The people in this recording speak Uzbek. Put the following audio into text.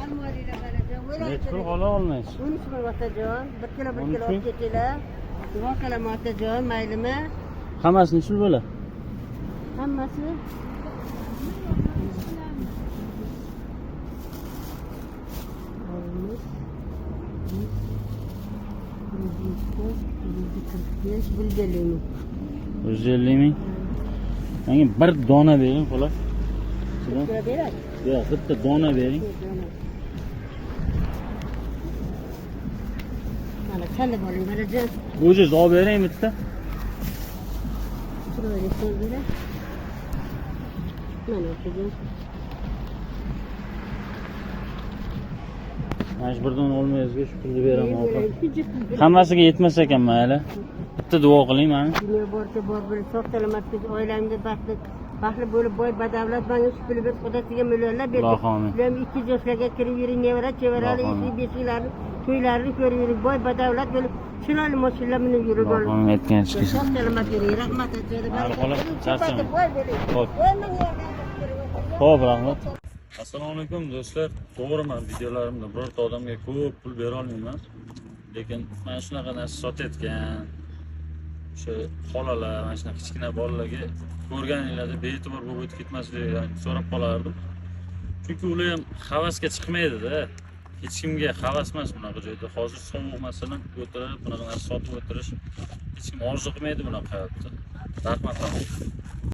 Necha pul qola olmaysiz? 13 ming otajon. 1 kilo olib ketinglar. Duo qilaman otajon, maylimi? Hammasi necha pul bo'ladi? Hammasi bulgalimi? 150 ming. Menga bir dona bering, xolos. Shuna beray. Yo'q, bitta dona bering. Mana chalib oling, barajon. O'zingiz olib bering bitta. Chiroyli so'z beray. Mana otajon. Majburdan olmayizga shu pulni beraman opa. Hammasiga yetmas ekan mayli. Bitta duo qiling mana. Dunyo borcha bor bo'lib, sog' salomat bo'lib, oilangizda baxtli bo'lib, boy badavlat menga shu pul berib, Xudo sizga millionlar berdi. Alloh amin. Ular 2 yoshlarga kirib yuring, nevara, chevarali, ishli beshiklarni, to'ylarini ko'rib yuring, boy badavlat bo'lib, chiroyli mashinalar minib yurib olib. Alloh amin aytganingiz Sog' salomat yuring, rahmat aytadi. Xo'p, xo'p, rahmat. Assalomu alaykum do'stlar. To'g'riman, videolarimda birorta odamga ko'p pul bera olmayman. Lekin mana shunaqa narsa sotayotgan o'sha xolalar, mana shunaqa kichkina bolalarga ko'rganinglarda bee'tibor bo'lib o'tib ketmasligidan so'rab qolardim. Chunki ular ham havasga chiqmaydi-da. Hech kimga havas emas bunaqa joyda. Hozir sovuq masalan o'tirib, bunaqa narsa sotib o'tirish hech kim orzu qilmaydi bunaqa hayotda. Rahmat.